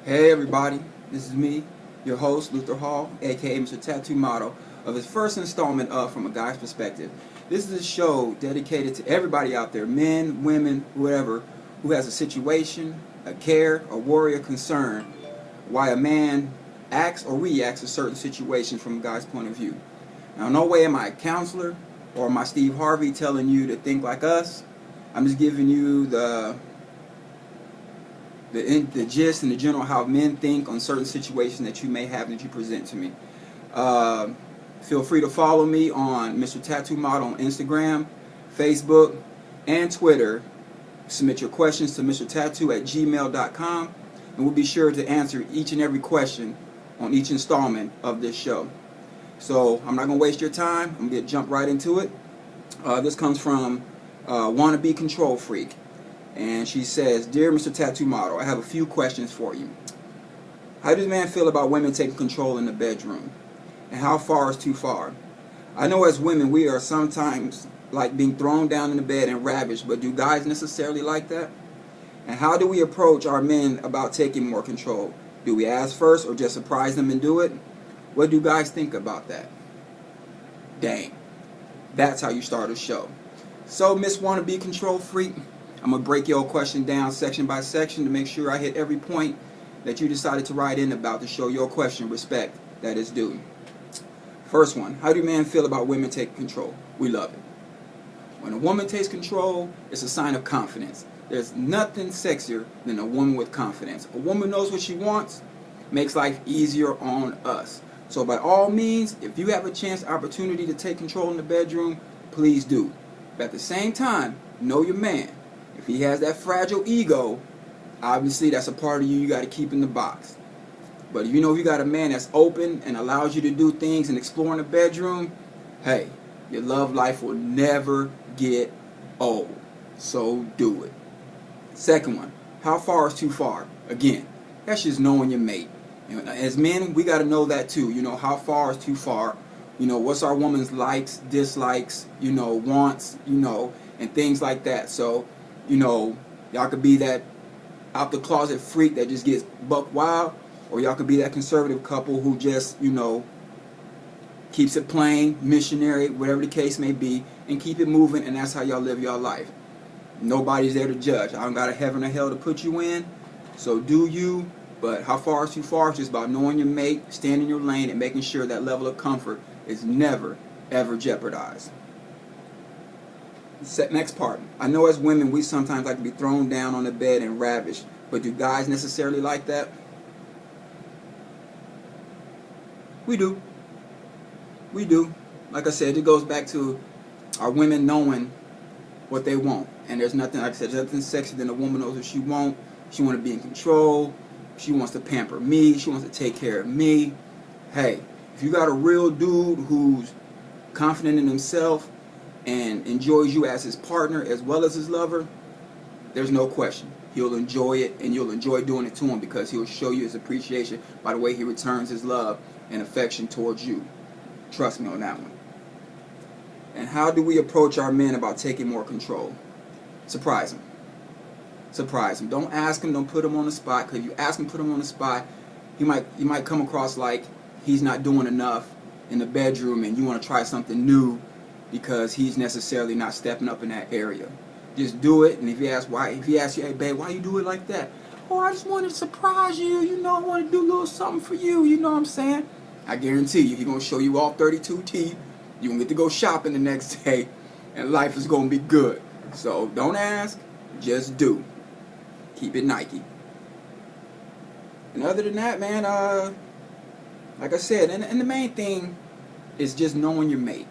Hey everybody, this is me, your host, Luther Hall, aka Mr. Tattoo Model, of his first installment of From a Guy's Perspective. This is a show dedicated to everybody out there, men, women, whoever, who has a situation, a care, a worry, a concern, why a man acts or reacts to certain situations from a guy's point of view. Now, no way am I a counselor or am I Steve Harvey telling you to think like us. I'm just giving you the gist and the general how men think on certain situations that you may have that you present to me. Feel free to follow me on Mr. Tattoo Model on Instagram, Facebook, and Twitter. Submit your questions to mrtattoo@gmail.com, and we'll be sure to answer each and every question on each installment of this show. So I'm not going to waste your time. I'm going to jump right into it. This comes from Wannabe Control Freak. And she says, "Dear Mr. Tattoo Model, I have a few questions for you. How does a man feel about women taking control in the bedroom? And how far is too far? I know as women we are sometimes like being thrown down in the bed and ravished, but do guys necessarily like that? And how do we approach our men about taking more control? Do we ask first or just surprise them and do it? What do guys think about that?" Dang. That's how you start a show. So, Miss Wannabe Control Freak, I'm going to break your question down section by section to make sure I hit every point that you decided to write in about to show your question respect that is due. First one, how do men feel about women taking control? We love it. When a woman takes control, it's a sign of confidence. There's nothing sexier than a woman with confidence. A woman knows what she wants, makes life easier on us. So by all means, if you have a chance, opportunity to take control in the bedroom, please do. But at the same time, know your man. If he has that fragile ego, obviously that's a part of you got to keep in the box. But if you know you got a man that's open and allows you to do things and explore in the bedroom, hey, your love life will never get old. So do it. Second one, how far is too far? Again, that's just knowing your mate. You know, as men, we got to know that too. You know, how far is too far? You know, what's our woman's likes, dislikes, you know, wants, you know, and things like that. So, you know, y'all could be that out the closet freak that just gets buck wild, or y'all could be that conservative couple who just, you know, keeps it plain, missionary, whatever the case may be, and keep it moving, and that's how y'all live your life. Nobody's there to judge. I don't got a heaven or hell to put you in, so do you. But how far is too far? It's just about knowing your mate, staying in your lane, and making sure that level of comfort is never, ever jeopardized. Next part. I know as women we sometimes like to be thrown down on the bed and ravished, but do guys necessarily like that? We do. We do. Like I said, it goes back to our women knowing what they want. And there's nothing, like I said, there's nothing sexy than a woman knows what she wants. She wants to be in control. She wants to pamper me. She wants to take care of me. Hey, if you got a real dude who's confident in himself and enjoys you as his partner as well as his lover, there's no question. He'll enjoy it, and you'll enjoy doing it to him because he'll show you his appreciation by the way he returns his love and affection towards you. Trust me on that one. And how do we approach our men about taking more control? Surprise him. Surprise him. Don't ask him, don't put him on the spot, because if you ask him, put him on the spot, you might come across like he's not doing enough in the bedroom and you want to try something new because he's necessarily not stepping up in that area. Just do it, and if he asks you, hey babe, why you do it like that? Oh, I just wanted to surprise you, you know, I want to do a little something for you, you know what I'm saying? I guarantee you, he's going to show you all 32 teeth, you're going to get to go shopping the next day, and life is going to be good. So don't ask, just do. Keep it Nike. And other than that, man, like I said, and the main thing is just knowing your mate.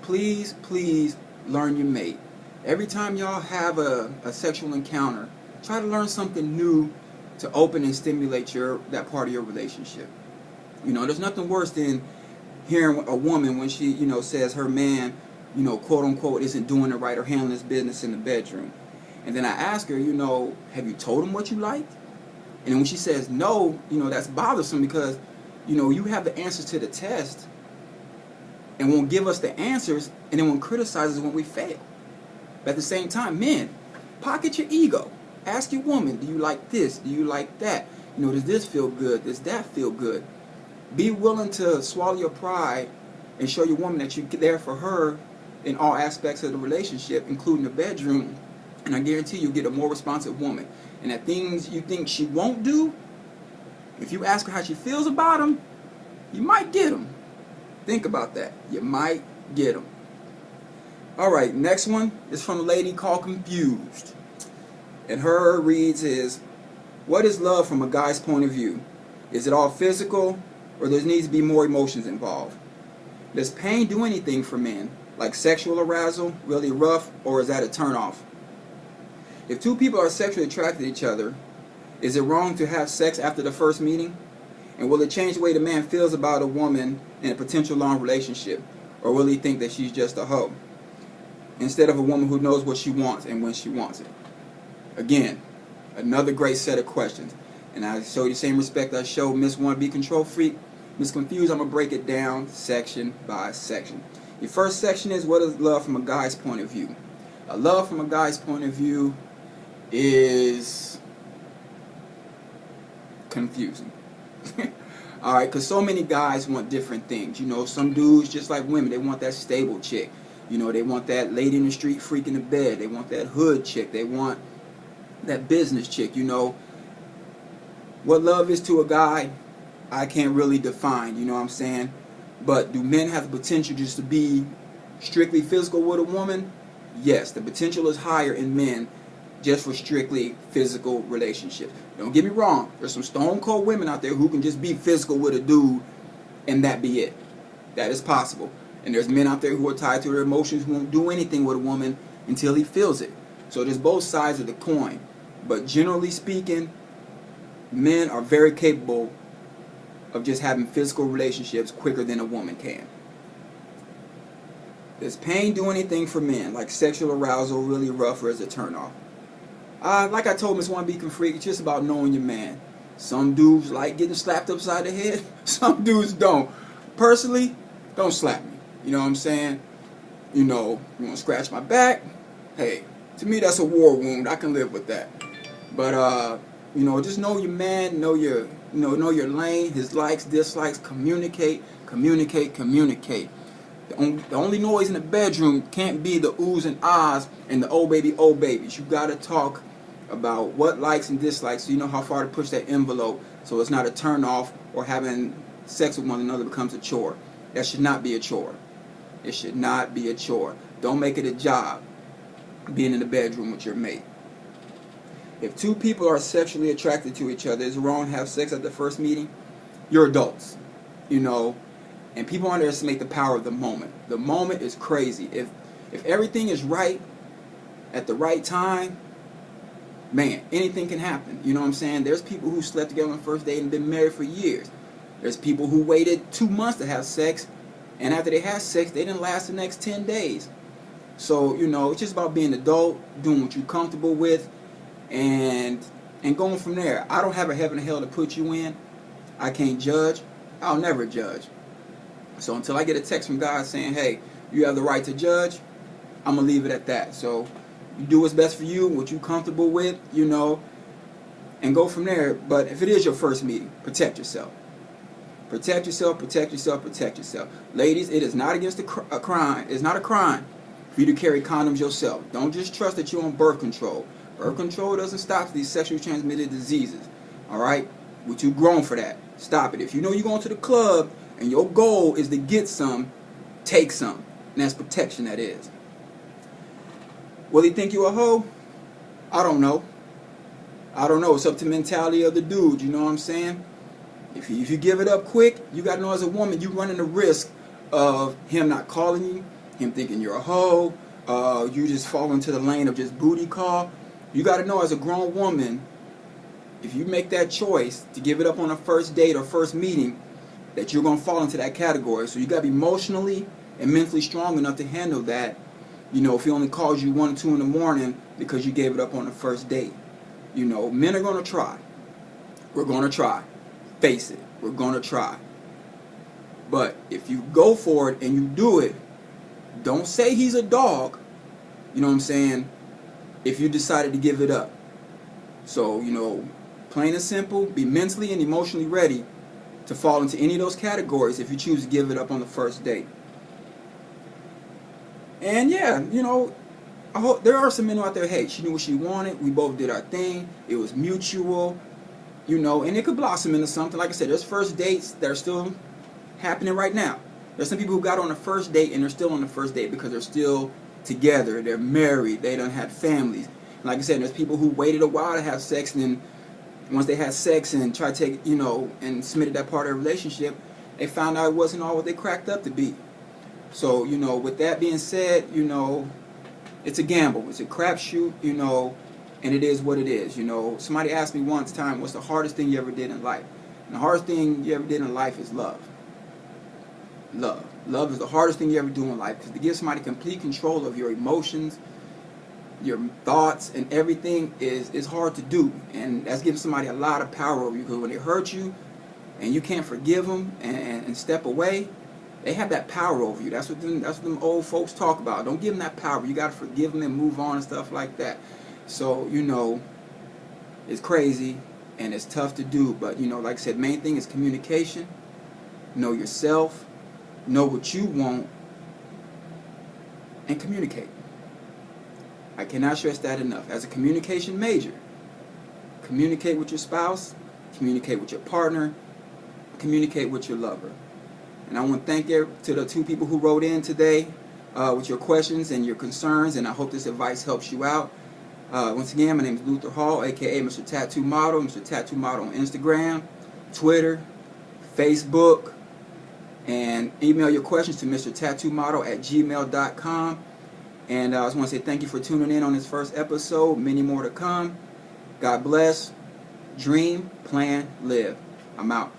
Please, please learn your mate. Every time y'all have a sexual encounter, try to learn something new to open and stimulate that part of your relationship. You know, there's nothing worse than hearing a woman when she, you know, says her man, you know, quote unquote, isn't doing it right or handling his business in the bedroom. And then I ask her, you know, have you told him what you like? And then when she says no, you know, that's bothersome because, you know, you have the answers to the test and won't give us the answers and then won't criticize us when we fail. But at the same time, men, pocket your ego. Ask your woman, do you like this? Do you like that? You know, does this feel good? Does that feel good? Be willing to swallow your pride and show your woman that you're there for her in all aspects of the relationship, including the bedroom. And I guarantee you'll get a more responsive woman. And that things you think she won't do, if you ask her how she feels about them, you might get them. Think about that. You might get them. Alright, next one is from a lady called Confused. And her reads is, what is love from a guy's point of view? Is it all physical, or there needs to be more emotions involved? Does pain do anything for men, like sexual arousal, really rough, or is that a turnoff? If two people are sexually attracted to each other, is it wrong to have sex after the first meeting? And will it change the way the man feels about a woman in a potential long relationship? Or will he think that she's just a hoe, instead of a woman who knows what she wants and when she wants it? Again, another great set of questions. And I show you the same respect I showed Miss Wanna Be Control Freak. Miss Confused, I'm going to break it down section by section. Your first section is, what is love from a guy's point of view? A love from a guy's point of view is confusing. Alright, because so many guys want different things. You know, some dudes, just like women, they want that stable chick. You know, they want that lady in the street freak in the bed. They want that hood chick. They want that business chick. You know, what love is to a guy, I can't really define, you know what I'm saying? But do men have the potential just to be strictly physical with a woman? Yes, the potential is higher in men just for strictly physical relationships. Don't get me wrong, there's some stone cold women out there who can just be physical with a dude and that be it. That is possible. And there's men out there who are tied to their emotions who won't do anything with a woman until he feels it. So there's both sides of the coin. But generally speaking, men are very capable of just having physical relationships quicker than a woman can. Does pain do anything for men, like sexual arousal, really rough, or is it turn off? Like I told Miss Wanna Be Freak, it's just about knowing your man. Some dudes like getting slapped upside the head. Some dudes don't. Personally, don't slap me. You know what I'm saying? You know, you want to scratch my back? Hey, to me that's a war wound. I can live with that. But you know, just know your man, know your lane, his likes, dislikes, communicate. The only noise in the bedroom can't be the oohs and ahs and the oh babies. You gotta talk about what likes and dislikes so you know how far to push that envelope so it's not a turn off or having sex with one another becomes a chore. That should not be a chore. It should not be a chore. Don't make it a job being in the bedroom with your mate. If two people are sexually attracted to each other, is it wrong to have sex at the first meeting? You're adults, you know, and people underestimate the power of the moment. The moment is crazy. If everything is right at the right time, man, anything can happen. You know what I'm saying? There's people who slept together on the first date and been married for years. There's people who waited 2 months to have sex, and after they had sex, they didn't last the next 10 days. So, you know, it's just about being an adult, doing what you're comfortable with, and going from there. I don't have a heaven and hell to put you in. I can't judge. I'll never judge. So until I get a text from God saying, hey, you have the right to judge, I'm going to leave it at that. So you do what's best for you, what you're comfortable with, you know, and go from there. But if it is your first meeting, protect yourself. Protect yourself, protect yourself, protect yourself. Ladies, it is not against a crime. It's not a crime for you to carry condoms yourself. Don't just trust that you're on birth control. Birth control doesn't stop these sexually transmitted diseases. Alright? We're too grown for that. Stop it. If you know you're going to the club and your goal is to get some, take some. And that's protection, that is. Will he think you a hoe? I don't know. I don't know. It's up to the mentality of the dude, you know what I'm saying? If you give it up quick, you got to know as a woman, you're running the risk of him not calling you, him thinking you're a hoe, you just fall into the lane of just booty call. You got to know as a grown woman, if you make that choice to give it up on a first date or first meeting, that you're going to fall into that category. So you got to be emotionally and mentally strong enough to handle that. You know, if he only calls you 1 or 2 in the morning because you gave it up on the first date. You know, men are going to try. We're going to try. Face it, we're going to try. But if you go for it and you do it, don't say he's a dog, you know what I'm saying, if you decided to give it up. So, you know, Plain and simple, be mentally and emotionally ready to fall into any of those categories if you choose to give it up on the first date. And yeah, you know, I hope there are some men out there, hey, she knew what she wanted, we both did our thing, it was mutual, you know, and it could blossom into something. Like I said, there's first dates that are still happening right now. There's some people who got on the first date and they're still on the first date because they're still together, they're married, they done had families. And like I said, there's people who waited a while to have sex, and then once they had sex and tried to take, you know, and submitted that part of their relationship, they found out it wasn't all what they cracked up to be. So, you know, with that being said, you know, it's a gamble, it's a crapshoot, you know, and it is what it is. You know, somebody asked me once time, what's the hardest thing you ever did in life? And the hardest thing you ever did in life is love. Love. Love is the hardest thing you ever do in life, because to give somebody complete control of your emotions, your thoughts, and everything is hard to do. And that's giving somebody a lot of power over you, because when they hurt you and you can't forgive them and step away, they have that power over you. That's what them old folks talk about. Don't give them that power. You got to forgive them and move on and stuff like that. So, you know, it's crazy and it's tough to do. But, you know, like I said, main thing is communication. Know yourself. Know what you want. And communicate. I cannot stress that enough. As a communication major, communicate with your spouse, communicate with your partner, communicate with your lover. And I want to thank you to the 2 people who wrote in today with your questions and your concerns, and I hope this advice helps you out. Once again, my name is Luther Hall, aka Mr. Tattoo Model, Mr. Tattoo Model on Instagram, Twitter, Facebook, and email your questions to mrtattooModel@gmail.com. And I just want to say thank you for tuning in on this first episode. Many more to come. God bless. Dream, plan, live. I'm out.